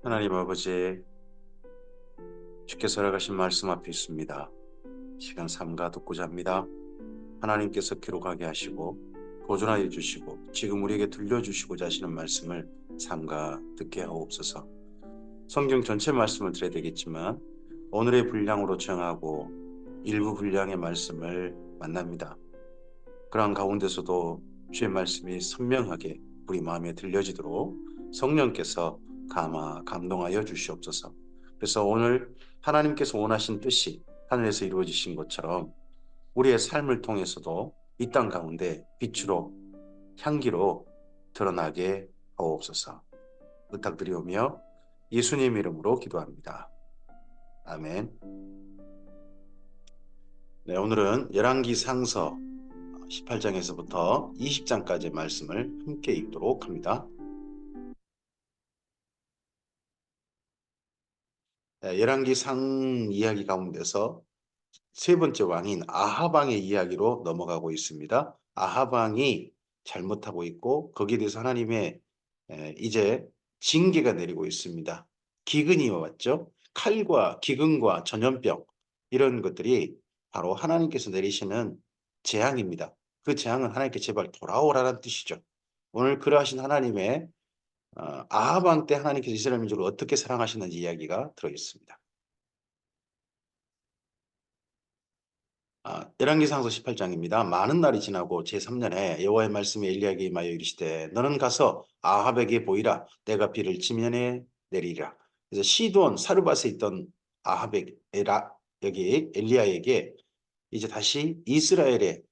하나님 아버지, 주께서 허락하신 말씀 앞에 있습니다. 시간 삼가 듣고자 합니다. 하나님께서 기록하게 하시고 보존하여 주시고 지금 우리에게 들려주시고자 하시는 말씀을 삼가 듣게 하옵소서. 성경 전체 말씀을 드려야 되겠지만 오늘의 분량으로 정하고 일부 분량의 말씀을 만납니다. 그러한 가운데서도 주의 말씀이 선명하게 우리 마음에 들려지도록 성령께서 감동하여 주시옵소서. 그래서 오늘 하나님께서 원하신 뜻이 하늘에서 이루어지신 것처럼 우리의 삶을 통해서도 이 땅 가운데 빛으로 향기로 드러나게 하옵소서. 부탁드리오며 예수님 이름으로 기도합니다. 아멘. 네, 오늘은 열왕기상서 18장에서부터 20장까지의 말씀을 함께 읽도록 합니다. 열왕기상 이야기 가운데서 세 번째 왕인 아합 왕의 이야기로 넘어가고 있습니다. 아합 왕이 잘못하고 있고 거기에 대해서 하나님의 이제 징계가 내리고 있습니다. 기근이 왔죠. 칼과 기근과 전염병 이런 것들이 바로 하나님께서 내리시는 재앙입니다. 그 재앙은 하나님께 제발 돌아오라는 뜻이죠. 오늘 그러하신 하나님의 아합 왕 때 하나님께서 이스라엘 민족을 어떻게 사랑하시는지 이야기가 들어있습니다. 열왕기상서 18장입니다. 많은 날이 지나고 제3년에 여호와의 말씀이 엘리야에게 임하여 이르시되 너는 가서 아합에게 보이라. 내가 비를 지면에 내리리라. 그래서 시돈 사르밧에 있던 여기 엘리야에게 이제 다시 이스라엘의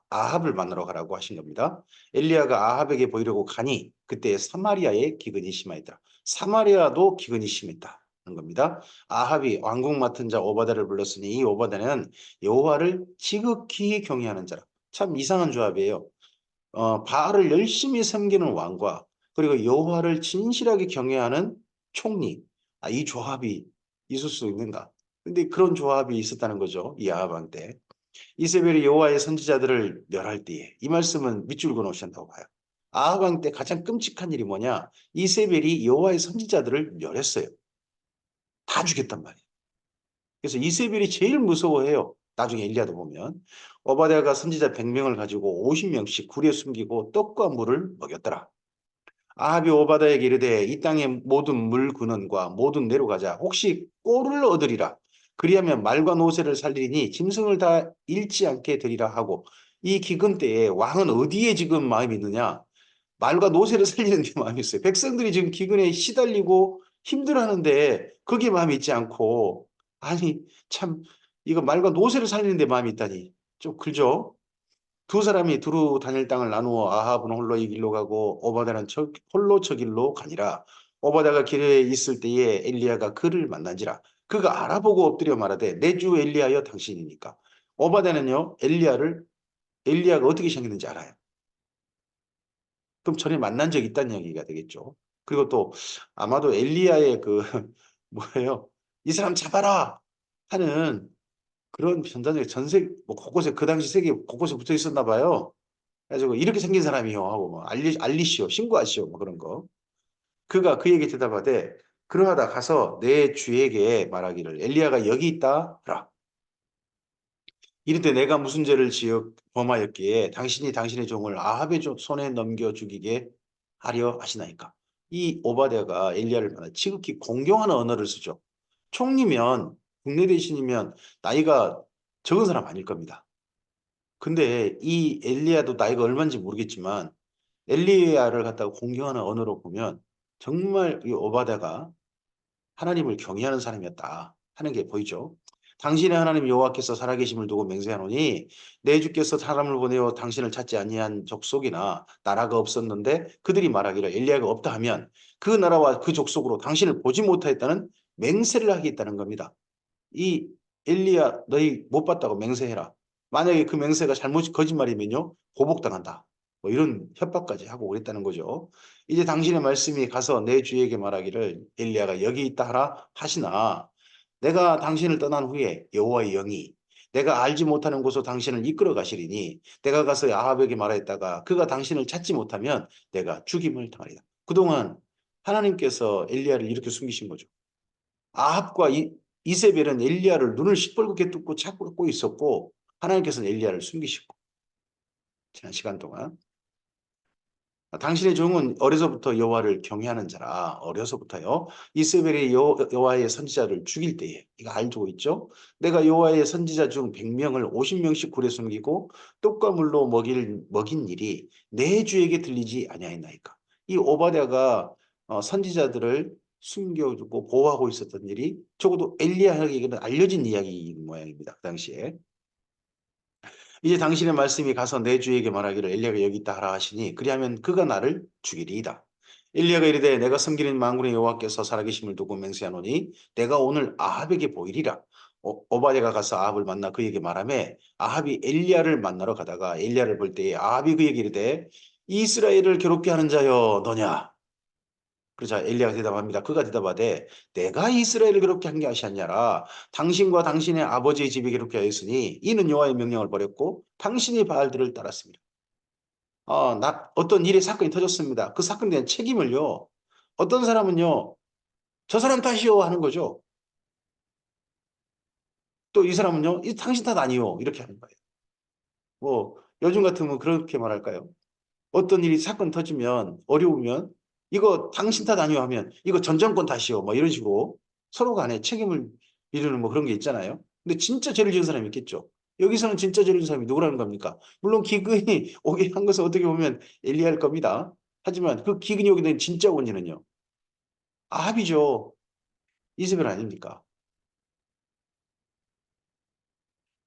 아합을 만나러 가라고 하신 겁니다. 엘리야가 아합에게 보이려고 가니 그때 사마리아에 기근이 심하였다. 사마리아도 기근이 심했다. 는 겁니다. 아합이 왕궁 맡은 자 오바댜를 불렀으니 이 오바댜는 여호와를 지극히 경외하는 자라. 참 이상한 조합이에요. 바알을 열심히 섬기는 왕과 그리고 여호와를 진실하게 경외하는 총리. 이 조합이 있을 수 있는가? 근데 그런 조합이 있었다는 거죠. 이 아합 때. 이세벨이 여호와의 선지자들을 멸할 때에 이 말씀은 밑줄 그어 놓으신다고 봐요. 아합 왕 때 가장 끔찍한 일이 뭐냐? 이세벨이 여호와의 선지자들을 멸했어요. 다 죽였단 말이에요. 그래서 이세벨이 제일 무서워해요. 나중에 엘리야도 보면 오바댜가 선지자 100명을 가지고 50명씩 굴에 숨기고 떡과 물을 먹였더라. 아합이 오바댜에게 이르되 이 땅의 모든 물 근원과 모든 내로 가자. 혹시 꼴을 얻으리라. 그리하면 말과 노새를 살리니 짐승을 다 잃지 않게 되리라 하고 이 기근 때에 왕은 어디에 지금 마음이 있느냐? 말과 노새를 살리는 데 마음이 있어요. 백성들이 지금 기근에 시달리고 힘들어하는데 거기에 마음이 있지 않고 아니 참 이거 말과 노새를 살리는 데 마음이 있다니 좀 그죠? 두 사람이 두루 다닐 땅을 나누어 아합은 홀로 이 길로 가고 오바댜는 홀로 저 길로 가니라. 오바댜가 길에 있을 때에 엘리야가 그를 만난지라. 그가 알아보고 엎드려 말하되 내 주 엘리야여 당신이니까. 오바댜는요 엘리야가 어떻게 생겼는지 알아요. 그럼 전에 만난 적이 있다는 얘기가 되겠죠. 그리고 또 아마도 엘리야의 그 뭐예요? 이 사람 잡아라 하는 그런 전단적인 뭐 곳곳에 그 당시 세계 곳곳에 붙어 있었나 봐요. 그래가지고 이렇게 생긴 사람이요 하고 뭐 알리시오 신고하시오 뭐 그런 거. 그가 그에게 대답하되 그러하다 가서 내 주에게 말하기를 엘리야가 여기 있다 하라. 이르되 내가 무슨 죄를 지어 범하였기에 당신이 당신의 종을 아합의 손에 넘겨 죽이게 하려 하시나이까. 이 오바댜가 엘리야를 만나 지극히 공경하는 언어를 쓰죠. 총리면 국내 대신이면 나이가 적은 사람 아닐 겁니다. 근데 이 엘리야도 나이가 얼마인지 모르겠지만 엘리야를 갖다가 공경하는 언어로 보면 정말 이 오바댜가 하나님을 경외하는 사람이었다 하는 게 보이죠. 당신의 하나님 여호와께서 살아계심을 두고 맹세하노니 내 주께서 사람을 보내어 당신을 찾지 아니한 족속이나 나라가 없었는데 그들이 말하기를 엘리야가 없다 하면 그 나라와 그 족속으로 당신을 보지 못하였다는 맹세를 하겠다는 겁니다. 이 엘리야 너희 못 봤다고 맹세해라. 만약에 그 맹세가 잘못 거짓말이면요 보복당한다. 뭐 이런 협박까지 하고 그랬다는 거죠. 이제 당신의 말씀이 가서 내 주에게 말하기를 엘리야가 여기 있다 하라 하시나 내가 당신을 떠난 후에 여호와의 영이 내가 알지 못하는 곳으로 당신을 이끌어 가시리니 내가 가서 아합에게 말하였다가 그가 당신을 찾지 못하면 내가 죽임을 당하리라. 그동안 하나님께서 엘리야를 이렇게 숨기신 거죠. 아합과 이세벨은 엘리야를 눈을 시뻘겋게 뚫고 찾고 있었고 하나님께서는 엘리야를 숨기시고 지난 시간 동안 당신의 종은 어려서부터 여호와를 경외하는 자라. 어려서부터요. 이세벨이 여호와의 선지자를 죽일 때에 이거 알고 있죠? 내가 여호와의 선지자 중 100명을 50명씩 굴에 숨기고 떡과 물로 먹인 일이 내 주에게 들리지 아니하였나이까. 이 오바댜가 선지자들을 숨겨두고 보호하고 있었던 일이 적어도 엘리야에게는 알려진 이야기인 모양입니다. 그 당시에. 이제 당신의 말씀이 가서 내 주에게 말하기를 엘리야가 여기 있다 하라 하시니 그리하면 그가 나를 죽이리이다. 엘리야가 이르되 내가 섬기는 만군의 여호와께서 살아계심을 두고 맹세하노니 내가 오늘 아합에게 보이리라. 오바댜가 가서 아합을 만나 그에게 말하매 아합이 엘리야를 만나러 가다가 엘리야를 볼 때에 아합이 그에게 이르되 이스라엘을 괴롭게 하는 자여 너냐. 그러자 엘리야가 대답합니다. 그가 대답하되 내가 이스라엘을 그렇게 한 게 아시았냐라. 당신과 당신의 아버지의 집이 그렇게 하였으니 이는 여호와의 명령을 버렸고 당신이 바알들을 따랐습니다. 어떤 일의 사건이 터졌습니다. 그 사건에 대한 책임을요. 어떤 사람은요. 저 사람 탓이요 하는 거죠. 또 이 사람은요. 이 당신 탓 아니요 이렇게 하는 거예요. 뭐 요즘 같으면 그렇게 말할까요? 어떤 일이 사건 터지면 어려우면 이거 당신 탓 아니요 하면 이거 전 정권 탓이요 뭐 이런 식으로 서로 간에 책임을 미루는 뭐 그런 게 있잖아요. 근데 진짜 죄를 지은 사람이 있겠죠. 여기서는 진짜 죄를 지은 사람이 누구라는 겁니까? 물론 기근이 오게 한 것은 어떻게 보면 엘리야일 겁니다. 하지만 그 기근이 오게 된 진짜 원인은요. 아합이죠. 이세벨 아닙니까?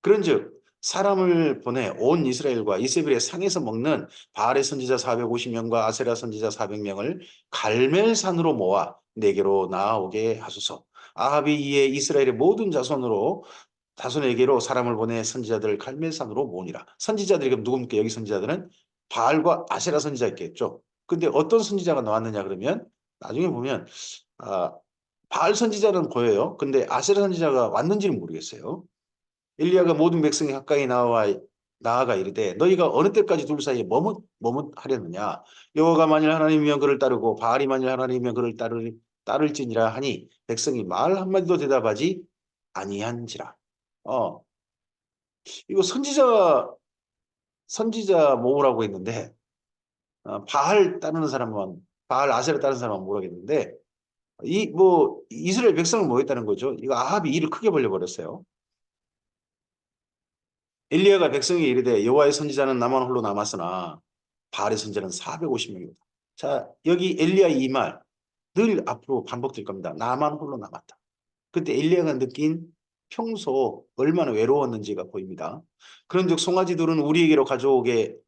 그런즉 사람을 보내 온 이스라엘과 이세벨의 상에서 먹는 바알의 선지자 450명과 아세라 선지자 400명을 갈멜산으로 모아 내게로 나아오게 하소서. 아합이 이에 이스라엘의 모든 자손에게로 사람을 보내 선지자들을 갈멜산으로 모으니라. 선지자들이 그럼 누굽니까? 여기 선지자들은 바알과 아세라 선지자 있겠죠. 근데 어떤 선지자가 나왔느냐 그러면 나중에 보면 아, 바알 선지자는 보여요. 근데 아세라 선지자가 왔는지는 모르겠어요. 엘리야가 모든 백성이 가까이 나아가 이르되 너희가 어느 때까지 둘 사이에 머뭇하려느냐 여호와가 만일 하나님이면 그를 따르고 바알이 만일 하나님이면 그를 따를지니라 하니 백성이 말 한마디도 대답하지 아니한지라. 어 이거 선지자 모으라고 했는데 바알 따르는 사람만 바알 아세라 따르는 사람만 모르겠는데 이 뭐 이스라엘 백성을 모였다는 거죠. 이거 아합이 일을 크게 벌려버렸어요. 엘리야가 백성에게 이르되 여호와의 선지자는 나만 홀로 남았으나 바알의 선지자는 450명이다. 자, 여기 엘리야의 이 말 늘 앞으로 반복될 겁니다. 나만 홀로 남았다. 그때 엘리야가 느낀 평소 얼마나 외로웠는지가 보입니다. 그런즉 송아지들은 우리에게로 가져오게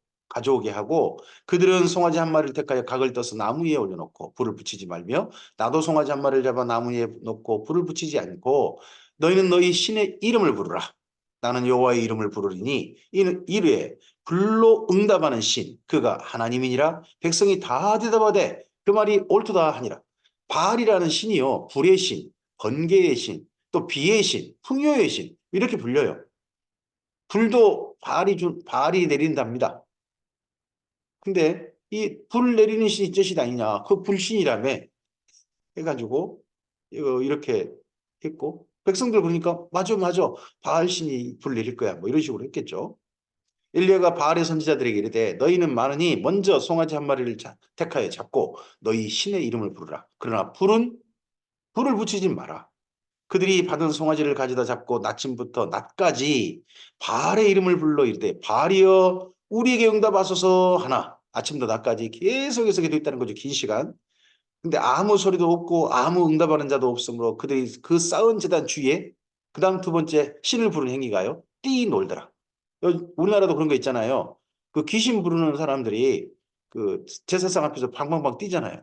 하고 그들은 송아지 한 마리를 택하여 각을 떠서 나무 위에 올려놓고 불을 붙이지 말며 나도 송아지 한 마리를 잡아 나무 위에 놓고 불을 붙이지 않고 너희는 너희 신의 이름을 부르라. 나는 여호와의 이름을 부르리니 이르에 불로 응답하는 신 그가 하나님이니라. 백성이 다 대답하되 그 말이 옳도다 하니라. 바알이라는 신이요 불의 신, 번개의 신, 또 비의 신, 풍요의 신 이렇게 불려요. 불도 바알이 내린답니다. 근데 이 불 내리는 신이 저 아니냐 그 불신이라며 해가지고 이렇게 했고 백성들 보니까 맞아 바알 신이 불 내릴 거야 뭐 이런 식으로 했겠죠. 엘리야가 바알의 선지자들에게 이르되 너희는 많으니 먼저 송아지 한 마리를 택하여 잡고 너희 신의 이름을 부르라. 그러나 불을 붙이지 마라. 그들이 받은 송아지를 가져다 잡고 낮쯤부터 낮까지 바알의 이름을 불러 이르되 바알이여 우리에게 응답하소서 하나 아침부터 낮까지 계속해서 기도했다는 거죠. 긴 시간. 근데 아무 소리도 없고 아무 응답하는 자도 없으므로 그들이 그 쌓은 제단 주위에 그 다음 두 번째 신을 부르는 행위가요. 뛰놀더라. 우리나라도 그런 거 있잖아요. 그 귀신 부르는 사람들이 그 제사상 앞에서 방방방 뛰잖아요.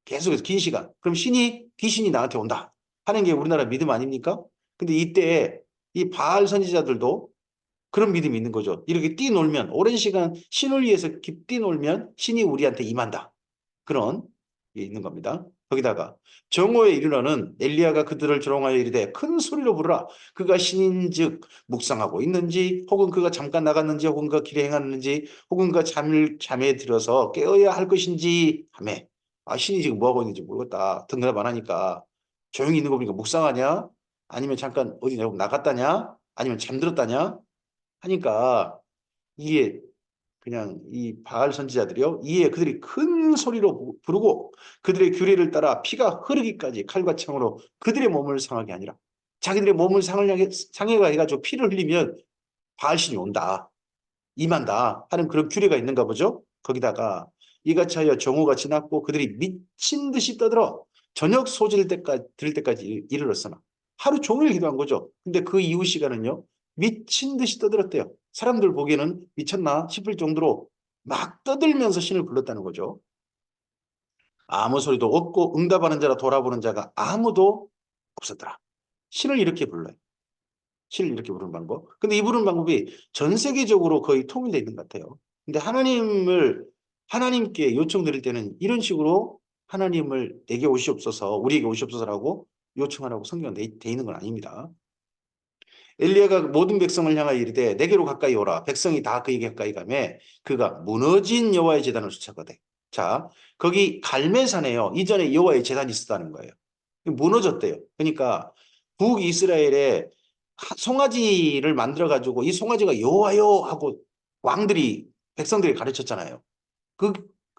계속해서 긴 시간. 그럼 귀신이 나한테 온다 하는 게 우리나라 믿음 아닙니까? 근데 이때 이 바알 선지자들도 그런 믿음이 있는 거죠. 이렇게 뛰놀면 오랜 시간 신을 위해서 뛰놀면 신이 우리한테 임한다. 그런 게 있는 겁니다. 거기다가 정오에 이르러는 엘리야가 그들을 조롱하여 이르되 큰 소리로 부르라. 그가 신인즉 묵상하고 있는지 혹은 그가 잠깐 나갔는지 혹은 그가 길에 행하는지 혹은 그가 잠에 들어서 깨어야 할 것인지 하매 신이 지금 뭐하고 있는지 모르겠다. 등답 안 하니까 조용히 있는 거 보니까 묵상하냐? 아니면 잠깐 어디 나갔다냐? 아니면 잠들었다냐? 하니까 이게 그냥 이 바알 선지자들이요. 이에 그들이 큰 소리로 부르고 그들의 규례를 따라 피가 흐르기까지 칼과 창으로 그들의 몸을 상하게 하니라. 자기들의 몸을 상해가 해가지고 피를 흘리면 바알신이 온다. 임한다 하는 그런 규례가 있는가 보죠. 거기다가 이같이 하여 정오가 지났고 그들이 미친 듯이 떠들어 저녁 소질 때까지 들을 때까지 이르렀으나 하루 종일 기도한 거죠. 근데 그 이후 시간은요. 미친 듯이 떠들었대요. 사람들 보기에는 미쳤나 싶을 정도로 막 떠들면서 신을 불렀다는 거죠. 아무 소리도 없고 응답하는 자라 돌아보는 자가 아무도 없었더라. 신을 이렇게 불러요. 신을 이렇게 부르는 방법. 근데 이 부르는 방법이 전 세계적으로 거의 통일되어 있는 것 같아요. 근데 하나님께 요청드릴 때는 이런 식으로 하나님을 내게 오시옵소서, 우리에게 오시옵소서라고 요청하라고 성경에 돼 있는 건 아닙니다. 엘리야가 모든 백성을 향하여 이르되 내게로 가까이 오라. 백성이 다 그에게 가까이 가매 그가 무너진 여호와의 제단을 쫓아거대. 자, 거기 갈멜산에요. 이전에 여호와의 제단이 있었다는 거예요. 무너졌대요. 그러니까 북이스라엘에 송아지를 만들어 가지고 이 송아지가 여호와요 하고 왕들이 백성들이 가르쳤잖아요. 그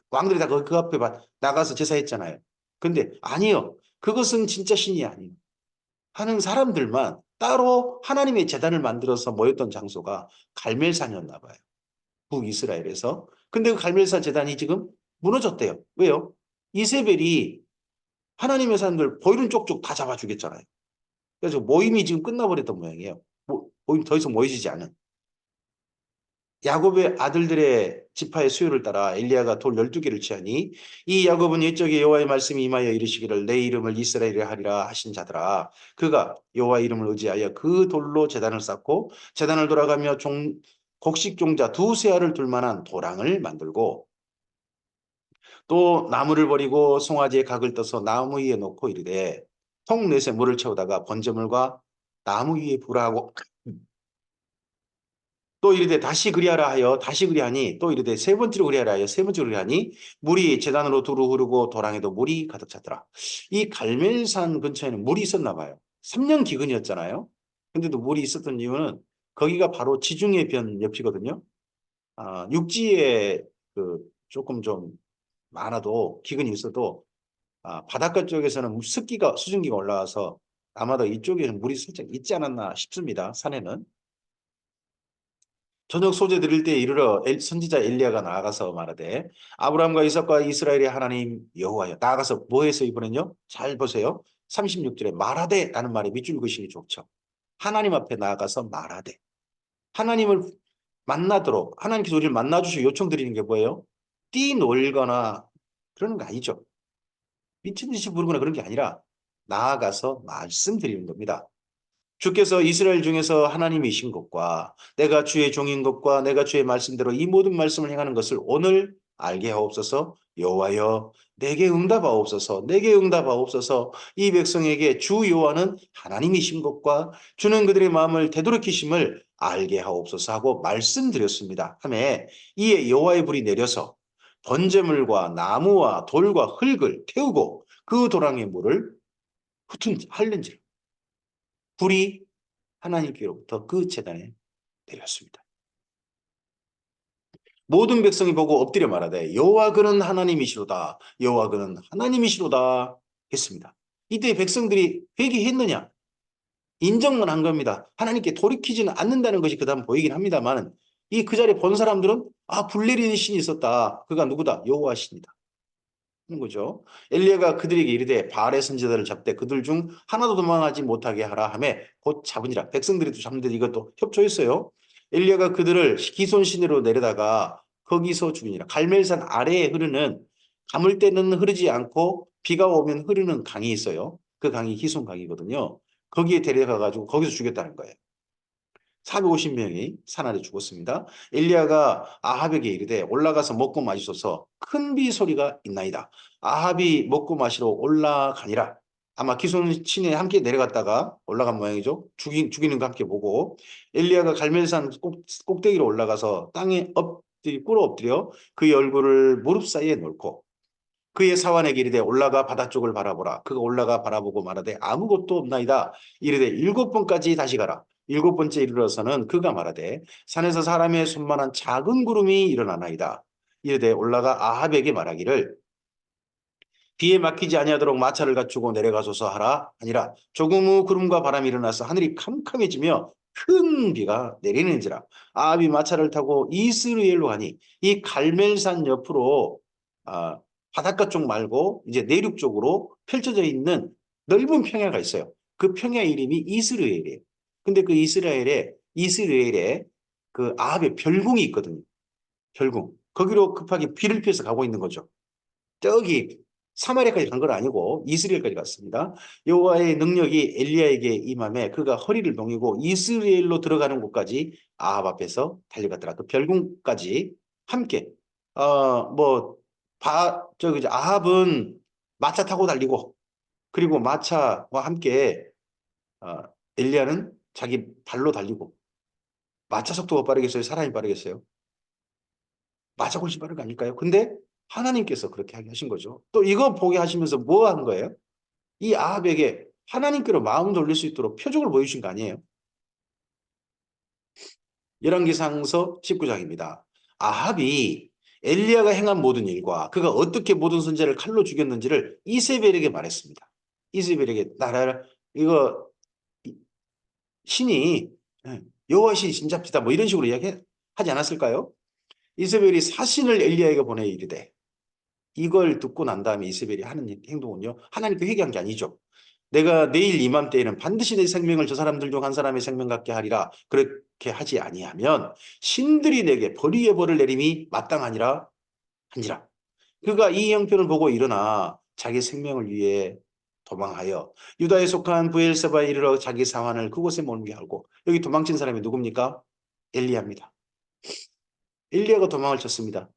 왕들이 다 그 앞에 나가서 제사했잖아요. 근데 아니요. 그것은 진짜 신이 아니에요. 하는 사람들만 따로 하나님의 제단을 만들어서 모였던 장소가 갈멜산이었나 봐요. 북이스라엘에서. 근데 그 갈멜산 제단이 지금 무너졌대요. 왜요? 이세벨이 하나님의 사람들 보이는 쪽쪽 다 잡아 죽였잖아요. 그래서 모임이 지금 끝나버렸던 모양이에요. 모임 더 이상 모이지 않은. 야곱의 아들들의 지파의 수요를 따라 엘리야가 돌 12개를 취하니 이 야곱은 옛적에 여호와의 말씀이 임하여 이르시기를 내 이름을 이스라엘이라 하리라 하신 자더라. 그가 여호와 이름을 의지하여 그 돌로 제단을 쌓고 제단을 돌아가며 곡식 종자 두세 알을 둘 만한 도랑을 만들고 또 나무를 버리고 송아지의 각을 떠서 나무 위에 놓고 이르되 통넷에 물을 채우다가 번제물과 나무 위에 불하고 또 이르되 다시 그리하라 하여 다시 그리하니 또 이르되 세 번째로 그리하라 하여 세 번째로 그리하니 물이 제단으로 두루 흐르고 도랑에도 물이 가득 찼더라. 이 갈멜산 근처에는 물이 있었나 봐요. 3년 기근이었잖아요. 근데도 물이 있었던 이유는 거기가 바로 지중해 변 옆이거든요. 육지에 그 조금 좀 많아도 기근이 있어도 바닷가 쪽에서는 습기가 수증기가 올라와서 아마도 이쪽에는 물이 살짝 있지 않았나 싶습니다. 산에는. 저녁 소재 드릴 때 이르러 선지자 엘리야가 나아가서 말하되 아브라함과 이삭과 이스라엘의 하나님 여호와여 나아가서 뭐 했어요 이번엔요? 잘 보세요. 36절에 말하되 라는 말에 밑줄 그으시기 좋죠. 하나님 앞에 나아가서 말하되 하나님을 만나도록 하나님께서 우리를 만나주시고 요청드리는 게 뭐예요? 뛰놀거나 그런 거 아니죠. 미친 듯이 부르거나 그런 게 아니라 나아가서 말씀드리는 겁니다. 주께서 이스라엘 중에서 하나님이신 것과 내가 주의 종인 것과 내가 주의 말씀대로 이 모든 말씀을 행하는 것을 오늘 알게 하옵소서. 여호와여 내게 응답하옵소서. 내게 응답하옵소서. 이 백성에게 주 여호와는 하나님이신 것과 주는 그들의 마음을 되돌이키심을 알게 하옵소서 하고 말씀드렸습니다. 하매 이에 여호와의 불이 내려서 번제물과 나무와 돌과 흙을 태우고 그 도랑의 물을 흩은지를 불이 하나님께로부터 그 제단에 내렸습니다. 모든 백성이 보고 엎드려 말하되 여호와 그는 하나님이시로다. 여호와 그는 하나님이시로다 했습니다. 이때 백성들이 회개했느냐? 인정만 한 겁니다. 하나님께 돌이키지는 않는다는 것이 그 다음 보이긴 합니다만 이 그 자리에 본 사람들은 불 내리는 신이 있었다. 그가 누구다? 여호와 신이다. 하는 거죠. 엘리야가 그들에게 이르되 바알의 선지자들을 잡되 그들 중 하나도 도망하지 못하게 하라 하매 곧 잡으니라. 백성들이 또 잡는데 이것도 협조했어요. 엘리야가 그들을 기손 시내로 내려다가 거기서 죽이니라. 갈멜산 아래에 흐르는 가물 때는 흐르지 않고 비가 오면 흐르는 강이 있어요. 그 강이 기손 강이거든요. 거기에 데려가 가지고 거기서 죽였다는 거예요. 450명이 산 아래 죽었습니다. 엘리야가 아합에게 이르되 올라가서 먹고 마시소서 큰 비 소리가 있나이다. 아합이 먹고 마시러 올라가니라. 아마 기손 친에 함께 내려갔다가 올라간 모양이죠. 죽이는 거 함께 보고 엘리야가 갈멜산 꼭대기로 올라가서 땅에 꿇어 엎드려 그의 얼굴을 무릎 사이에 놓고 그의 사환에게 이르되 올라가 바다 쪽을 바라보라. 그가 올라가 바라보고 말하되 아무것도 없나이다. 이르되 7번까지 다시 가라. 7번째 이르러서는 그가 말하되 산에서 사람의 손만한 작은 구름이 일어나나이다. 이르되 올라가 아합에게 말하기를 비에 막히지 아니하도록 마차를 갖추고 내려가소서 하라. 아니라 조금 후 구름과 바람이 일어나서 하늘이 캄캄해지며 큰 비가 내리는지라. 아합이 마차를 타고 이스라엘로 가니 이 갈멜산 옆으로 바닷가 쪽 말고 이제 내륙 쪽으로 펼쳐져 있는 넓은 평야가 있어요. 그 평야 이름이 이스라엘이에요. 근데 그 이스라엘에 그 아합의 별궁이 있거든요. 별궁. 거기로 급하게 비를 피해서 가고 있는 거죠. 저기 사마리아까지 간 건 아니고 이스라엘까지 갔습니다. 여호와의 능력이 엘리야에게 임함에 그가 허리를 동이고 이스라엘로 들어가는 곳까지 아합 앞에서 달려갔더라. 그 별궁까지 함께 저기 아합은 마차 타고 달리고 그리고 마차와 함께 엘리야는 자기 발로 달리고 마차 속도가 빠르겠어요? 사람이 빠르겠어요? 마차 훨씬 빠른 거 아닐까요? 근데 하나님께서 그렇게 하게 하신 거죠. 또 이거 보게 하시면서 뭐 하는 거예요? 이 아합에게 하나님께로 마음 돌릴 수 있도록 표적을 보여주신 거 아니에요? 열왕기상서 19장입니다. 아합이 엘리야가 행한 모든 일과 그가 어떻게 모든 선지자를 칼로 죽였는지를 이세벨에게 말했습니다. 이세벨에게 나라를 이거 신이 여호와 신이 진잡지다 뭐 이런 식으로 이야기하지 않았을까요? 이세벨이 사신을 엘리야에게 보내 이르되 이걸 듣고 난 다음에 이세벨이 하는 행동은요. 하나님께 회개한 게 아니죠. 내가 내일 이맘때에는 반드시 내 생명을 저 사람들 중 한 사람의 생명 같게 하리라. 그렇게 하지 아니하면 신들이 내게 벌위의 벌을 내림이 마땅하니라 한지라. 그가 이 형편을 보고 일어나 자기 생명을 위해 도망하여 유다에 속한 브엘세바에 이르러 자기 사환을 그곳에 머물게 하고 여기 도망친 사람이 누굽니까? 엘리야입니다. 엘리야가 도망을 쳤습니다.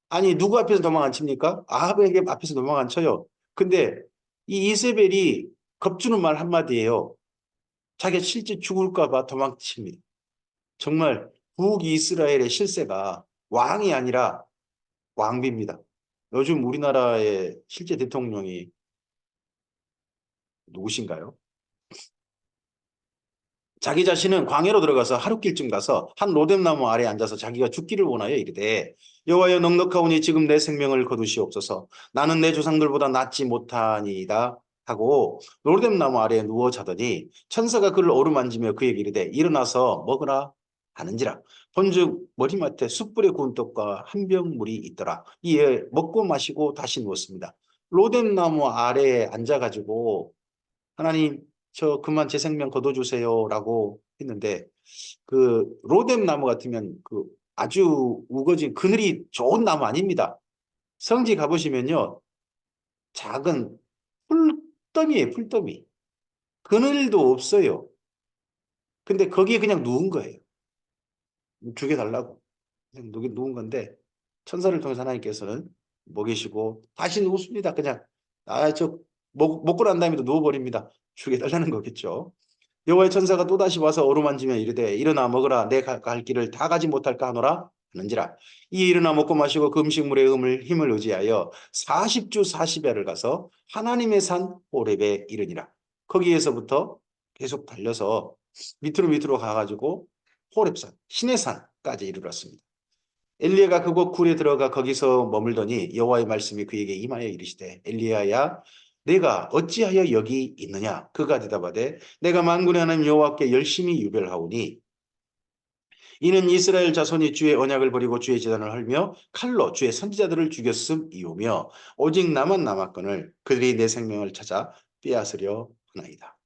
아니 누구 앞에서 도망 안 칩니까? 아합에게 앞에서 도망 안 쳐요. 근데 이 이세벨이 겁주는 말 한마디예요. 자기가 실제 죽을까 봐 도망칩니다. 정말 북이스라엘의 실세가 왕이 아니라 왕비입니다. 요즘 우리나라의 실제 대통령이 누구신가요? 자기 자신은 광야로 들어가서 하룻길쯤 가서 한 로뎀나무 아래에 앉아서 자기가 죽기를 원하여 이르되 여호와여 넉넉하오니 지금 내 생명을 거두시옵소서 나는 내 조상들보다 낫지 못하니이다 하고 로뎀나무 아래에 누워 자더니 천사가 그를 어루만지며 그에게 이르되 일어나서 먹으라 하는지라 본즉 머리맡에 숯불에 구운 떡과 한 병 물이 있더라. 이에 먹고 마시고 다시 누웠습니다. 로뎀나무 아래에 앉아가지고 하나님 저 그만 제 생명 거둬주세요라고 했는데 그 로뎀 나무 같으면 그 아주 우거진 그늘이 좋은 나무 아닙니다. 성지 가보시면요 작은 풀더미예요. 풀더미. 그늘도 없어요. 근데 거기에 그냥 누운 거예요. 죽여달라고 그냥 누운 건데 천사를 통해서 하나님께서는 먹이시고 다시 누웠습니다. 그냥 저 먹고 난 다음에도 누워버립니다. 죽여달라는 거겠죠. 여호와의 천사가 또다시 와서 어루만지며 이르되 일어나 먹으라 내 갈 길을 다 가지 못할까 하노라 하는지라. 이 일어나 먹고 마시고 그 음식물의 힘을 의지하여 40주 40야를 가서 하나님의 산 호렙에 이르니라. 거기에서부터 계속 달려서 밑으로 가가지고 호렙산 신의 산까지 이르렀습니다. 엘리야가 그곳 굴에 들어가 거기서 머물더니 여호와의 말씀이 그에게 임하여 이르시되 엘리야야 내가 어찌하여 여기 있느냐? 그가 대답하되 내가 만군의 하나님 여호와께 열심히 유별하오니 이는 이스라엘 자손이 주의 언약을 버리고 주의 제단을 헐며 칼로 주의 선지자들을 죽였음이오며 오직 나만 남았거늘 그들이 내 생명을 찾아 빼앗으려 하나이다.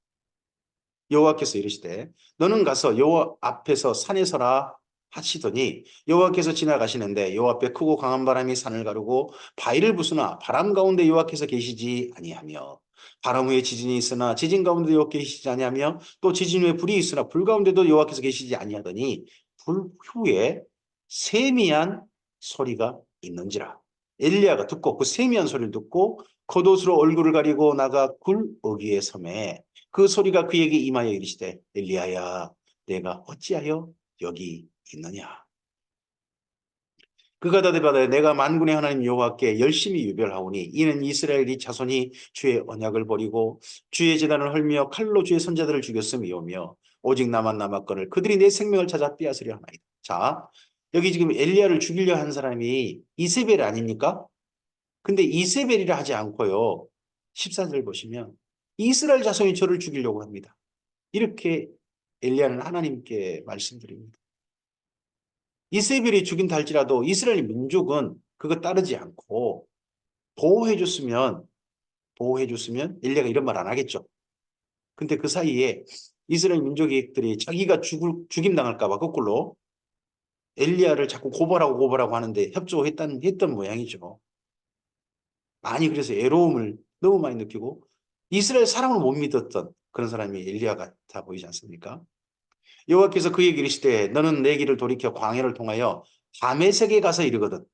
여호와께서 이르시되 너는 가서 여호와 앞에서 산에 서라 하시더니 여호와께서 지나가시는데 여호와 앞에 크고 강한 바람이 산을 가르고 바위를 부수나 바람 가운데 여호와께서 계시지 아니하며 바람 후에 지진이 있으나 지진 가운데도 여호와께서 계시지 아니하며 또 지진 후에 불이 있으나 불 가운데도 여호와께서 계시지 아니하더니 불 후에 세미한 소리가 있는지라. 엘리야가 듣고 그 세미한 소리를 듣고 겉옷으로 얼굴을 가리고 나가 굴 어귀에 서매 그 소리가 그에게 임하여 이르시되 엘리야야 내가 어찌하여 여기 있느냐. 그가 대답하되 내가 만군의 하나님 여호와께 열심히 유별하오니 이는 이스라엘이 자손이 주의 언약을 버리고 주의 제단을 헐며 칼로 주의 선자들을 죽였음이오며 오직 나만 남았거늘 그들이 내 생명을 찾아 빼앗으려 하나이다. 자, 여기 지금 엘리야를 죽이려 한 사람이 이세벨 아닙니까? 근데 이세벨이라 하지 않고요. 14절 보시면 이스라엘 자손이 저를 죽이려고 합니다. 이렇게 엘리야는 하나님께 말씀드립니다. 이세벨이 죽인 달지라도 이스라엘 민족은 그거 따르지 않고 보호해줬으면 엘리야가 이런 말 안 하겠죠. 근데 그 사이에 이스라엘 민족들이 자기가 죽임당할까 봐 거꾸로 엘리야를 자꾸 고발하고 하는데 했던 모양이죠. 많이 그래서 애로움을 너무 많이 느끼고 이스라엘 사람을 못 믿었던 그런 사람이 엘리야 같아 보이지 않습니까? 여호와께서 그에게 이르시되 너는 내 길을 돌이켜 광야를 통하여 다메섹에 가서 이르거든.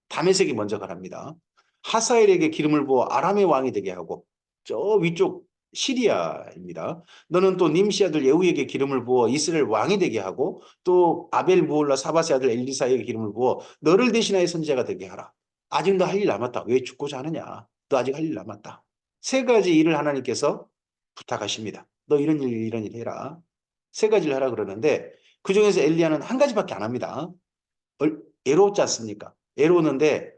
다메섹이 먼저 가랍니다. 하사엘에게 기름을 부어 아람의 왕이 되게 하고 저 위쪽 시리아입니다. 너는 또 님시 아들 예후에게 기름을 부어 이스라엘 왕이 되게 하고 또 아벨 무홀라 사바세 아들 엘리사에게 기름을 부어 너를 대신하여 선지자가 되게 하라. 아직 너 할 일 남았다. 왜 죽고자 하느냐. 너 아직 할 일 남았다. 세 가지 일을 하나님께서 부탁하십니다. 너 이런 일 해라. 세 가지를 하라 그러는데 그중에서 엘리야는 한 가지밖에 안 합니다. 애롭지 않습니까? 애로우는데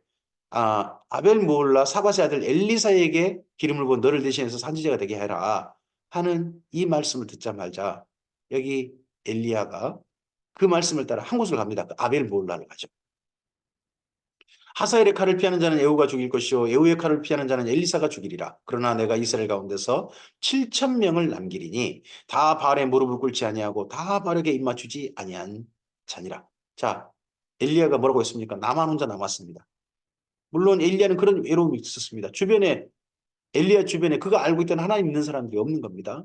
아벨 모홀라 사바세 아들 엘리사에게 기름을 부어 너를 대신해서 선지자가 되게 해라 하는 이 말씀을 듣자 말자 여기 엘리야가 그 말씀을 따라 한 곳을 갑니다. 아벨 모홀라를 가죠. 하사엘의 칼을 피하는 자는 예후가 죽일 것이요 예후의 칼을 피하는 자는 엘리사가 죽이리라. 그러나 내가 이스라엘 가운데서 7천 명을 남기리니 다 바알에 무릎을 꿇지 아니하고 다 바알에게 입맞추지 아니한 자니라. 자, 엘리야가 뭐라고 했습니까? 나만 혼자 남았습니다. 물론 엘리야는 그런 외로움이 있었습니다. 엘리야 주변에 그가 알고 있던 하나님 믿는 사람들이 없는 겁니다.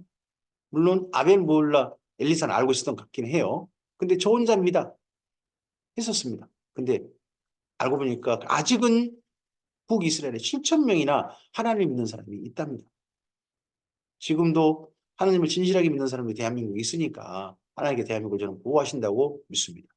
물론 아벨 모홀라 엘리사는 알고 있었던 것 같긴 해요. 근데 저 혼자입니다. 했었습니다. 근데 알고 보니까 아직은 북이스라엘에 7천 명이나 하나님을 믿는 사람이 있답니다. 지금도 하나님을 진실하게 믿는 사람이 대한민국에 있으니까 하나님께 대한민국을 저는 보호하신다고 믿습니다.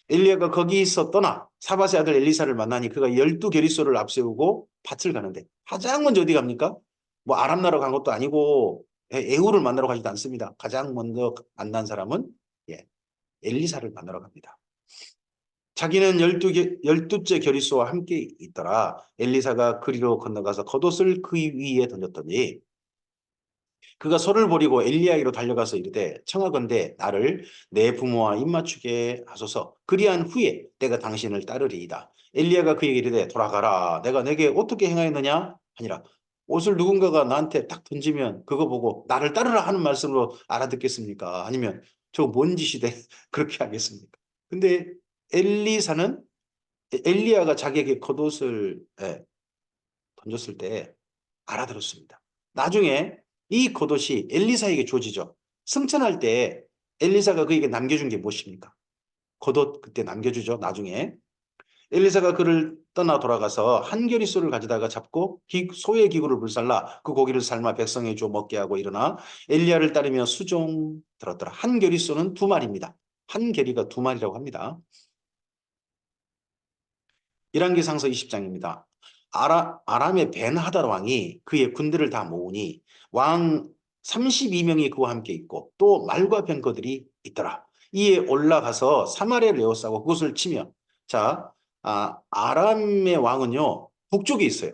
엘리야가 거기서 떠나 사바세 아들 엘리사를 만나니 그가 12계리소를 앞세우고 밭을 가는데 가장 먼저 어디 갑니까? 뭐 아람 나라 간 것도 아니고 에후를 만나러 가지도 않습니다. 가장 먼저 만난 사람은 엘리사를 만나러 갑니다. 자기는 12째 결의소와 함께 있더라. 엘리사가 그리로 건너가서 겉옷을 그 위에 던졌더니 그가 소를 버리고 엘리야에게로 달려가서 이르되 청하건대 나를 내 부모와 입맞추게 하소서. 그리한 후에 내가 당신을 따르리이다. 엘리야가 그에게 이르되 돌아가라. 내가 내게 어떻게 행하였느냐 하니라. 옷을 누군가가 나한테 딱 던지면 그거 보고 나를 따르라 하는 말씀으로 알아듣겠습니까? 아니면 저거 뭔 짓이대 그렇게 하겠습니까? 근데 엘리야가 자기에게 겉옷을 던졌을 때 알아들었습니다. 나중에 이 겉옷이 엘리사에게 주어지죠. 승천할 때 엘리사가 그에게 남겨준 게 무엇입니까? 겉옷 그때 남겨주죠. 나중에 엘리사가 그를 떠나 돌아가서 한 겨리소를 가져다가 잡고 소의 기구를 불살라 그 고기를 삶아 백성에 주어 먹게 하고 일어나 엘리야를 따르며 수종 들었더라. 한 겨리소는 2마리입니다. 한 겨리가 2마리라고 합니다. 열왕기상서 20장입니다. 아람의 벤하달 왕이 그의 군대를 다 모으니 왕 32명이 그와 함께 있고 또 말과 병거들이 있더라. 이에 올라가서 사마리아를 에워싸고 그것을 치며 자, 아람의 왕은요 북쪽에 있어요.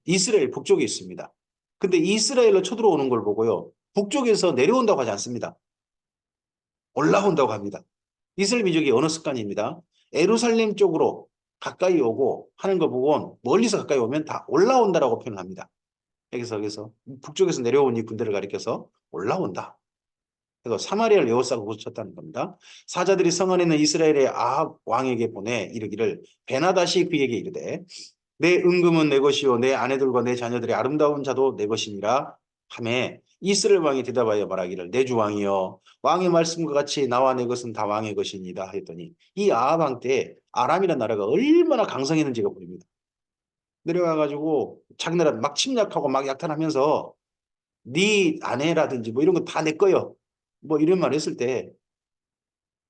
이스라엘 북쪽에 있습니다. 근데 이스라엘로 쳐들어오는 걸 보고요 북쪽에서 내려온다고 하지 않습니다. 올라온다고 합니다. 이스라엘 민족이 언어 습관입니다. 예루살렘 쪽으로 가까이 오고 하는 거 보고 멀리서 가까이 오면 다 올라온다라고 표현합니다. 여기서 북쪽에서 내려온 이 군대를 가리켜서 올라온다. 그래서 사마리아를 에워싸고 고쳤다는 겁니다. 사자들이 성 안에 있는 이스라엘의 아합 왕에게 보내 이르기를 베나다시 그에게 이르되 내 은금은 내 것이요 내 아내들과 내 자녀들의 아름다운 자도 내 것이니라 하매 이스라엘 왕이 대답하여 말하기를 내 주 왕이여 왕의 말씀과 같이 나와 내 것은 다 왕의 것이니이다 했더니 이 아합 왕 때 아람이라는 나라가 얼마나 강성했는지가 보입니다. 내려와가지고 자기 나라 막 침략하고 막 약탈하면서 네 아내라든지 뭐 이런 거 다 내 거요. 뭐 이런 말 했을 때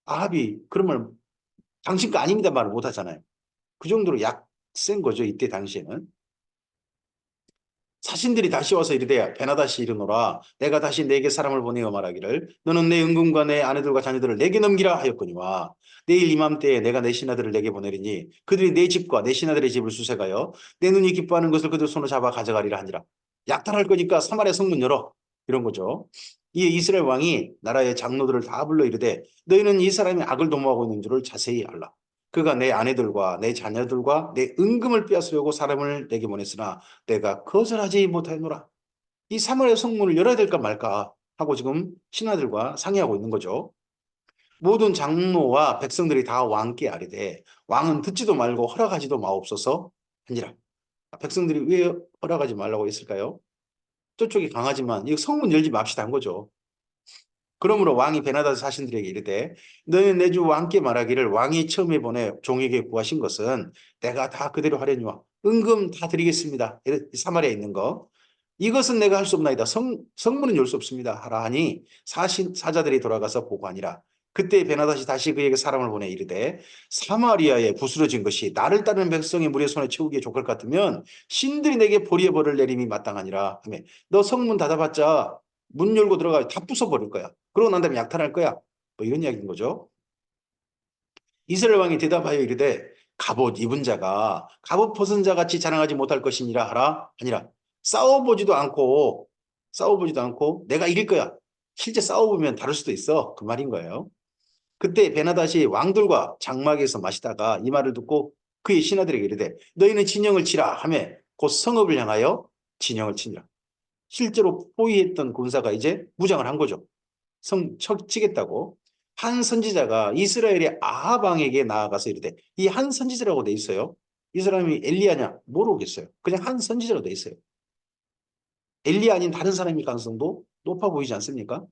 아합이 그런 말 당신 거 아닙니다 말을 못 하잖아요. 그 정도로 약센 거죠. 이때 당시에는. 사신들이 다시 와서 이르되 베나다시 이르노라 내가 다시 내게 사람을 보내어 말하기를 너는 내 은금과 내 아내들과 자녀들을 내게 넘기라 하였거니와 내일 이맘때에 내가 내 신하들을 내게 보내리니 그들이 내 집과 내 신하들의 집을 수색하여 내 눈이 기뻐하는 것을 그들 손으로 잡아 가져가리라 하니라. 약탈할 거니까 사마리아 성문 열어. 이런 거죠. 이에 이스라엘 왕이 나라의 장로들을 다 불러 이르되 너희는 이 사람이 악을 도모하고 있는 줄을 자세히 알라. 그가 내 아내들과 내 자녀들과 내 은금을 빼앗으려고 사람을 내게 보냈으나 내가 거절하지 못하노라. 이 사마리아 성문을 열어야 될까 말까 하고 지금 신하들과 상의하고 있는 거죠. 모든 장로와 백성들이 다 왕께 아뢰되 왕은 듣지도 말고 허락하지도 마옵소서 하니라. 백성들이 왜 허락하지 말라고 했을까요? 저쪽이 강하지만 이 성문 열지 맙시다 한 거죠. 그러므로 왕이 베나다스 사신들에게 이르되 너희는 내 주 왕께 말하기를 왕이 처음에 보내 종에게 구하신 것은 내가 다 그대로 하려니와 은금 다 드리겠습니다. 사마리아에 있는 거. 이것은 내가 할 수 없나이다. 성문은 열 수 없습니다. 하라 하니 사자들이 돌아가서 보고하니라. 그때 베나다시 다시 그에게 사람을 보내 이르되 사마리아에 부스러진 것이 나를 따르는 백성의 무리의 손에 채우기에 족할 것 같으면 신들이 내게 보리의 벌을 내림이 마땅하니라 하며 너 성문 닫아봤자 문 열고 들어가 다 부숴버릴 거야. 그러고 난 다음에 약탈할 거야. 뭐 이런 이야기인 거죠. 이스라엘 왕이 대답하여 이르되 갑옷 입은 자가 갑옷 벗은 자 같이 자랑하지 못할 것이니라 하라 아니라 싸워보지도 않고 내가 이길 거야. 실제 싸워보면 다를 수도 있어. 그 말인 거예요. 그때 베나다시 왕들과 장막에서 마시다가 이 말을 듣고 그의 신하들에게 이르되 너희는 진영을 치라 하며 곧 성읍을 향하여 진영을 치니라. 실제로 포위했던 군사가 이제 무장을 한 거죠. 치겠다고. 한 선지자가 이스라엘의 아합 왕에게 나아가서 이르되 이 한 선지자라고 돼 있어요. 이 사람이 엘리야냐 모르겠어요. 그냥 한 선지자로 돼 있어요. 엘리야 아닌 다른 사람일 가능성도 높아 보이지 않습니까?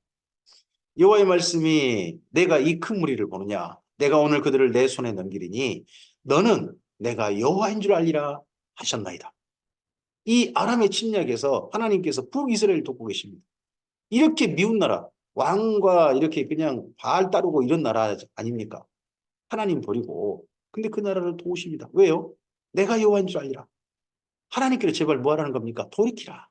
여호와의 말씀이 내가 이 큰 무리를 보느냐 내가 오늘 그들을 내 손에 넘기리니 너는 내가 여호와인 줄 알리라 하셨나이다. 이 아람의 침략에서 하나님께서 북이스라엘을 돕고 계십니다. 이렇게 미운 나라, 왕과 이렇게 그냥 바알 따르고 이런 나라 아닙니까? 하나님 버리고. 근데 그 나라를 도우십니다. 왜요? 내가 여호와인 줄 알리라. 하나님께로 제발 뭐 하라는 겁니까? 돌이키라.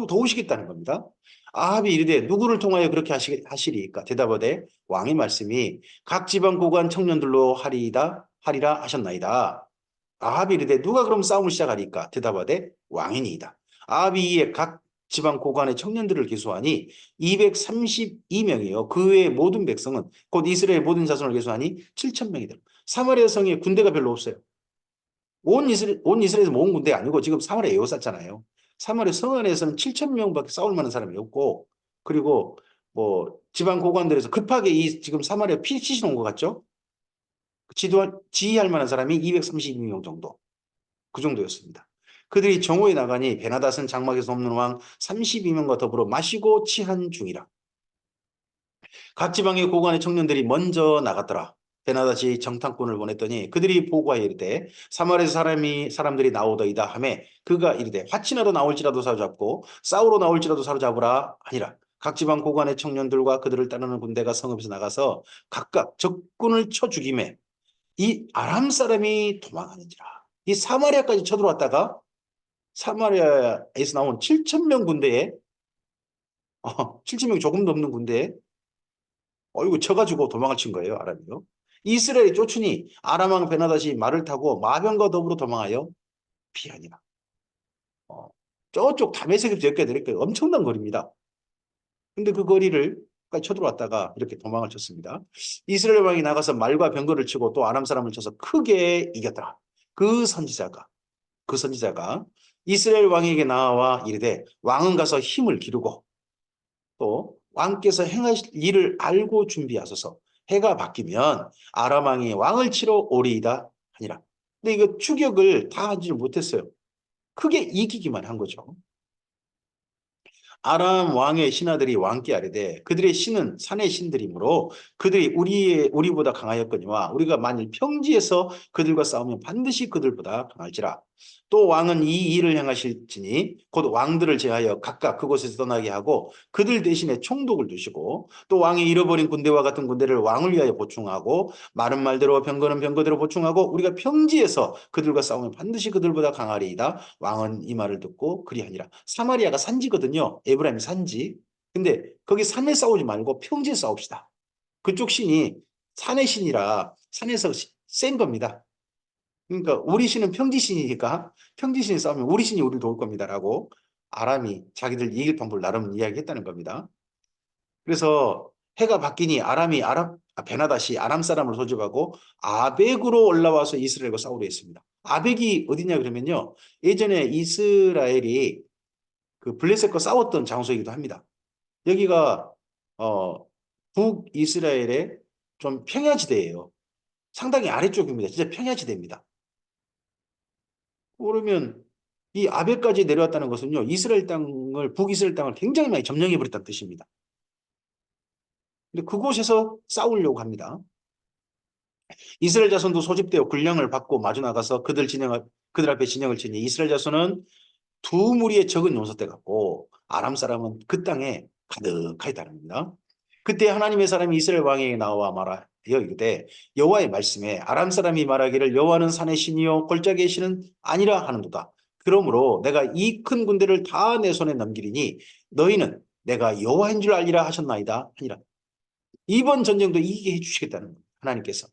도우시겠다는 겁니다. 아합이 이르되 누구를 통하여 그렇게 하시리까? 대답하되 왕의 말씀이 각 지방 고관 청년들로 하리라 하셨나이다. 아합이 이르되 누가 그럼 싸움을 시작하리까? 대답하되 왕이니이다. 아합이 이에 각 지방 고관의 청년들을 기소하니 232명이요. 그 외의 모든 백성은 곧 이스라엘 모든 자손을 기소하니 7,000명이다. 사마리아 성에 군대가 별로 없어요. 온 이스라엘에서 모은 군대 아니고 지금 사마리아 에워쌌잖아요. 사마리아 성 안에서는 7,000명밖에 싸울 만한 사람이 없고 그리고 뭐 지방 고관들에서 급하게 이 지금 사마리아 피치신 온 것 같죠? 지휘할 만한 사람이 232명 정도. 그 정도였습니다. 그들이 정오에 나가니 베나닷은 장막에서 없는 왕 32명과 더불어 마시고 취한 중이라. 각 지방의 고관의 청년들이 먼저 나갔더라. 베나닷이 정탐꾼을 보냈더니 그들이 보고하여 이르되 사마리아 사람들이 나오더이다 하매 그가 이르되 화친하러 나올지라도 사로잡고 싸우러 나올지라도 사로잡으라 하니라. 각 지방 고관의 청년들과 그들을 따르는 군대가 성읍에서 나가서 각각 적군을 쳐 죽이매 이 아람 사람이 도망하는지라. 이 사마리아까지 쳐들어왔다가 사마리아에서 나온 7,000명 군대에 7,000명 조금 넘는 군대에 이거 쳐가지고 도망을 친 거예요. 아람이요. 이스라엘이 쫓으니 아람 왕 베나닷이 말을 타고 마병과 더불어 도망하여 피하니라. 저쪽 다메섹에서 여기까지 이렇게 엄청난 거리입니다. 근데 그 거리를 쳐들어왔다가 이렇게 도망을 쳤습니다. 이스라엘 왕이 나가서 말과 병거를 치고 또 아람 사람을 쳐서 크게 이겼더라. 그 선지자가 이스라엘 왕에게 나와 이르되 왕은 가서 힘을 기르고 또 왕께서 행하실 일을 알고 준비하소서. 해가 바뀌면 아람 왕이 왕을 치러 오리이다 하니라. 근데 이거 추격을 다 하지 못했어요. 크게 이기기만 한 거죠. 아람 왕의 신하들이 왕께 아뢰되 그들의 신은 산의 신들이므로 그들이 우리보다 강하였거니와 우리가 만일 평지에서 그들과 싸우면 반드시 그들보다 강할지라. 또 왕은 이 일을 행하실지니 곧 왕들을 제하여 각각 그곳에서 떠나게 하고 그들 대신에 총독을 두시고 또 왕이 잃어버린 군대와 같은 군대를 왕을 위하여 보충하고 마른 말대로 병거는 병거대로 보충하고 우리가 평지에서 그들과 싸우면 반드시 그들보다 강하리이다. 왕은 이 말을 듣고 그리하니라. 사마리아가 산지거든요. 에브라임 산지. 근데 거기 산에 싸우지 말고 평지에 싸웁시다. 그쪽 신이 산의 신이라 산에서 센 겁니다. 그러니까 우리 신은 평지 신이니까 평지 신이 싸우면 우리 신이 우리를 도울 겁니다라고 아람이 자기들 이길 방법을 나름 이야기했다는 겁니다. 그래서 해가 바뀌니 베나닷이 아람 사람을 소집하고 아벡으로 올라와서 이스라엘과 싸우려 했습니다. 아벡이 어디냐 그러면요. 예전에 이스라엘이 그 블레셋과 싸웠던 장소이기도 합니다. 여기가 북이스라엘의 좀 평야지대예요. 상당히 아래쪽입니다. 진짜 평야지대입니다. 그러면 이 아벨까지 내려왔다는 것은요. 북이스라엘 땅을 굉장히 많이 점령해 버렸다는 뜻입니다. 근데 그곳에서 싸우려고 합니다. 이스라엘 자손도 소집되어 군량을 받고 마주 나가서 그들 앞에 진영을 치니 이스라엘 자손은 두 무리의 적은 용사대 같고 아람 사람은 그 땅에 가득하게 다릅니다. 그때 하나님의 사람이 이스라엘 왕에게 나와 말하여 이르되 여호와의 말씀에 아람 사람이 말하기를 여호와는 산의 신이요 골짜기의 신은 아니라 하는도다. 그러므로 내가 이 큰 군대를 다 내 손에 넘기리니 너희는 내가 여호와인 줄 알리라 하셨나이다 하니라. 이번 전쟁도 이기게 해주시겠다는 겁니다. 하나님께서.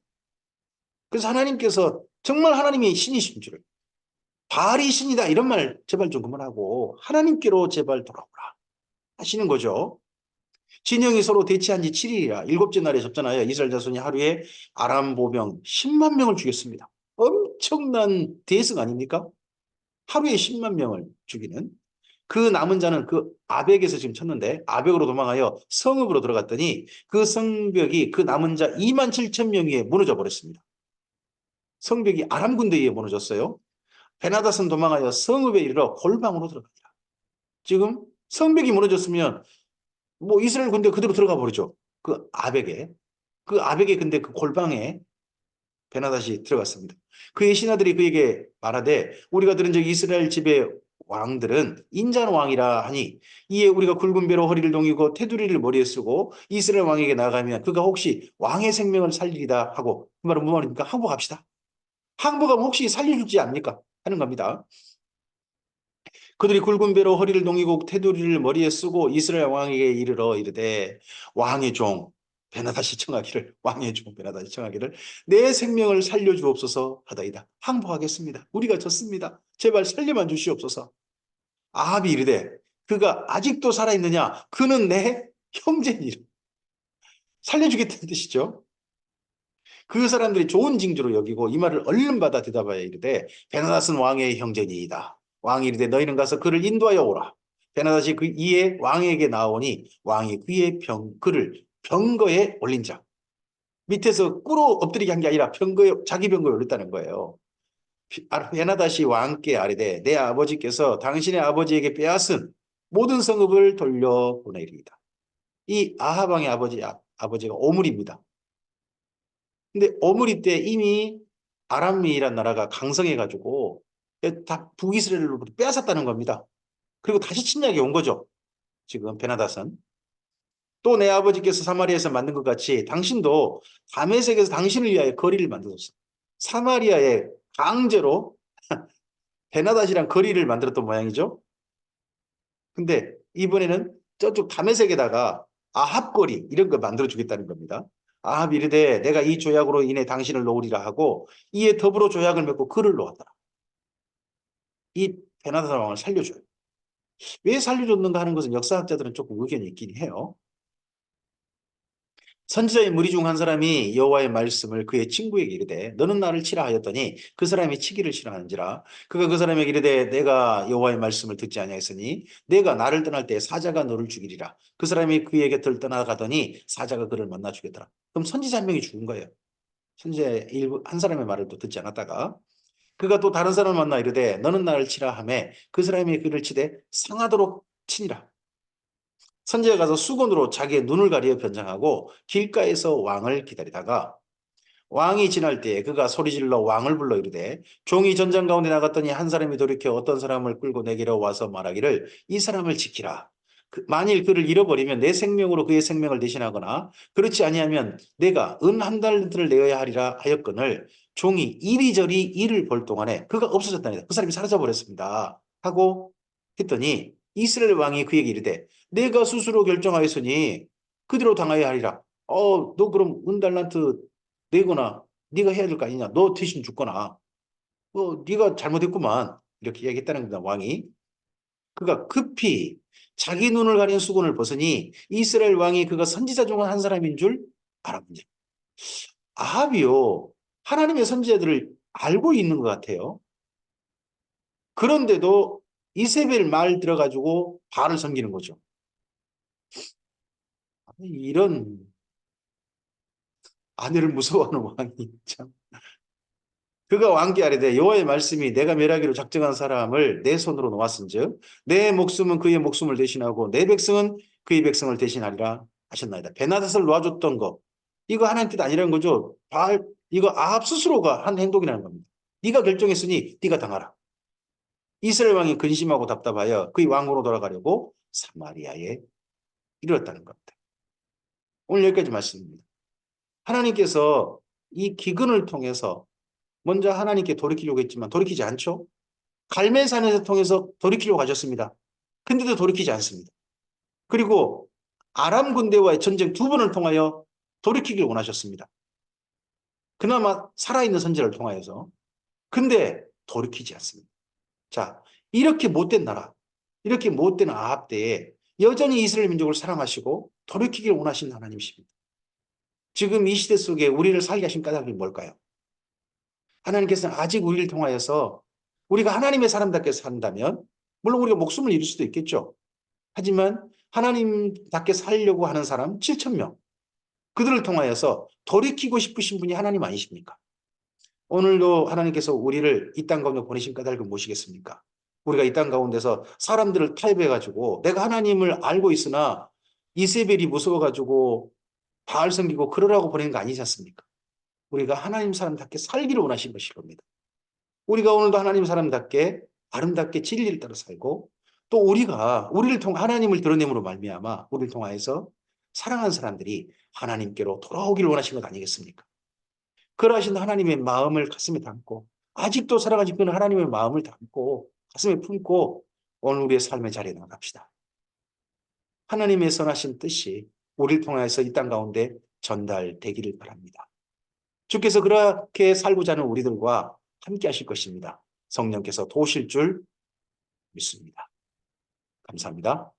그래서 하나님께서 정말 하나님이 신이신 줄 바알이 신이다 이런 말 제발 좀 그만하고 하나님께로 제발 돌아오라 하시는 거죠. 진영이 서로 대치한 지 7일이라 일곱째 날에 접전하여 이스라엘 자손이 하루에 아람 보병 10만 명을 죽였습니다. 엄청난 대승 아닙니까? 하루에 10만 명을 죽이는. 그 남은 자는 그 아벡에서 지금 쳤는데 아벡으로 도망하여 성읍으로 들어갔더니 그 성벽이 그 남은 자 2만 7천 명 위에 무너져 버렸습니다. 성벽이 아람 군대에 의해 무너졌어요. 베나닷은 도망하여 성읍에 이르러 골방으로 들어갑니다. 지금 성벽이 무너졌으면 뭐 이스라엘 군대 그대로 들어가 버리죠. 그 아벡에 근데 그 골방에 베나닷이 들어갔습니다. 그의 신하들이 그에게 말하되 우리가 들은 적 이스라엘 집의 왕들은 인자한 왕이라 하니 이에 우리가 굵은 배로 허리를 동이고 테두리를 머리에 쓰고 이스라엘 왕에게 나가면 그가 혹시 왕의 생명을 살리리다 하고 그 말은 무슨 말입니까? 항복합시다. 항복하면 혹시 살려줄지 압니까? 하는 겁니다. 그들이 굵은 배로 허리를 동이고 테두리를 머리에 쓰고 이스라엘 왕에게 이르러 이르되 왕의 종 베나닷이 청하기를 왕의 종 베나닷이 청하기를 내 생명을 살려주옵소서 하다이다. 항복하겠습니다. 우리가 졌습니다. 제발 살려만 주시옵소서. 아합이 이르되 그가 아직도 살아있느냐? 그는 내 형제니라. 살려주겠다는 뜻이죠. 그 사람들이 좋은 징조로 여기고 이 말을 얼른 받아 대답하여 이르되 베나닷은 왕의 형제니이다. 왕이 이르되 너희는 가서 그를 인도하여 오라. 베나닷이 그 이에 왕에게 나오니 왕이 그를 병거에 올린 자. 밑에서 꿇어 엎드리게 한 게 아니라 자기 병거에 올렸다는 거예요. 베나닷이 왕께 아뢰되 내 아버지께서 당신의 아버지에게 빼앗은 모든 성읍을 돌려보내리이다. 이 아합 왕의 아버지가 오므리입니다. 근데 오므리 때 이미 아람이란 나라가 강성해가지고 다 북이스라엘로 빼앗았다는 겁니다. 그리고 다시 침략이 온 거죠. 지금 베나닷은. 또 내 아버지께서 사마리아에서 만든 것 같이 당신도 다메섹에서 당신을 위하여 거리를 만들었어. 사마리아에 강제로 베나닷이랑 거리를 만들었던 모양이죠. 근데 이번에는 저쪽 다메섹에다가 아합 거리 이런 걸 만들어 주겠다는 겁니다. 아합이 이르되 내가 이 조약으로 인해 당신을 놓으리라 하고 이에 더불어 조약을 맺고 그를 놓았더라. 이 베나닷 왕을 살려줘요. 왜 살려줬는가 하는 것은 역사학자들은 조금 의견이 있긴 해요. 선지자의 무리 중 한 사람이 여호와의 말씀을 그의 친구에게 이르되 너는 나를 치라 하였더니 그 사람이 치기를 싫어하는지라 그가 그 사람에게 이르되 내가 여호와의 말씀을 듣지 아니하였으니 내가 나를 떠날 때 사자가 너를 죽이리라. 그 사람이 그의 곁을 떠나가더니 사자가 그를 만나 죽였더라. 그럼 선지자 한 명이 죽은 거예요. 선지자의 한 사람의 말을 또 듣지 않았다가 그가 또 다른 사람을 만나 이르되 너는 나를 치라 하매 그 사람이 그를 치되 상하도록 치니라. 선지자가 가서 수건으로 자기의 눈을 가리어 변장하고 길가에서 왕을 기다리다가 왕이 지날 때에 그가 소리질러 왕을 불러 이르되 종이 전장 가운데 나갔더니 한 사람이 돌이켜 어떤 사람을 끌고 내게로 와서 말하기를 이 사람을 지키라. 만일 그를 잃어버리면 내 생명으로 그의 생명을 대신하거나 그렇지 아니하면 내가 은 한 달란트를 내어야 하리라 하였거늘 종이 이리저리 이를 볼 동안에 그가 없어졌다니다. 그 사람이 사라져 버렸습니다. 하고 했더니 이스라엘 왕이 그에게 이르되 내가 스스로 결정하였으니 그대로 당하여야 하리라. 너 그럼 은 달란트 내거나 네가 해야 될 거 아니냐. 너 대신 죽거나. 네가 잘못했구만. 이렇게 얘기했다는 겁니다. 왕이. 그가 급히 자기 눈을 가린 수건을 벗으니 이스라엘 왕이 그가 선지자 중 한 사람인 줄 알았군요. 아합이요. 하나님의 선지자들을 알고 있는 것 같아요. 그런데도 이세벨 말 들어가지고 바알을 섬기는 거죠. 이런 아내를 무서워하는 왕이 참. 그가 왕께 아뢰되 여호와의 말씀이 내가 멸하기로 작정한 사람을 내 손으로 놓았은즉 내 목숨은 그의 목숨을 대신하고 내 백성은 그의 백성을 대신하리라 하셨나이다. 베나닷을 놓아줬던 거 이거 하나님 뜻 아니라는 거죠. 바알 이거 아합 스스로가 한 행동이라는 겁니다. 네가 결정했으니 네가 당하라. 이스라엘 왕이 근심하고 답답하여 그의 왕으로 돌아가려고 사마리아에 이르렀다는 겁니다. 오늘 여기까지 말씀입니다. 하나님께서 이 기근을 통해서 먼저 하나님께 돌이키려고 했지만 돌이키지 않죠. 갈멜산에서 통해서 돌이키려고 하셨습니다. 근데도 돌이키지 않습니다. 그리고 아람 군대와의 전쟁 2번을 통하여 돌이키길 원하셨습니다. 그나마 살아있는 선지자를 통하여서. 근데 돌이키지 않습니다. 자, 이렇게 못된 나라, 이렇게 못된 아합 때에 여전히 이스라엘 민족을 사랑하시고 돌이키길 원하시는 하나님이십니다. 지금 이 시대 속에 우리를 살게 하신 까닭이 뭘까요? 하나님께서는 아직 우리를 통하여서 우리가 하나님의 사람답게 산다면 물론 우리가 목숨을 잃을 수도 있겠죠. 하지만 하나님답게 살려고 하는 사람 7천 명 그들을 통하여서 돌이키고 싶으신 분이 하나님 아니십니까? 오늘도 하나님께서 우리를 이 땅 가운데 보내신 까닭을 무엇이겠습니까? 우리가 이 땅 가운데서 사람들을 타협해가지고 내가 하나님을 알고 있으나 이세벨이 무서워가지고 바알 섬기고 그러라고 보낸 거 아니지 않습니까? 우리가 하나님 사람답게 살기를 원하신 것일 겁니다. 우리가 오늘도 하나님 사람답게 아름답게 진리를 따라 살고 또 우리를 통해 하나님을 드러냄으로 말미암아 우리를 통하여서 사랑하는 사람들이 하나님께로 돌아오기를 원하신 것 아니겠습니까? 그러하신 하나님의 마음을 가슴에 담고 아직도 살아가지고 있는 하나님의 마음을 담고 가슴에 품고 오늘 우리의 삶의 자리에 나갑시다. 하나님의 선하신 뜻이 우리를 통해서 이 땅 가운데 전달되기를 바랍니다. 주께서 그렇게 살고자 하는 우리들과 함께 하실 것입니다. 성령께서 도우실 줄 믿습니다. 감사합니다.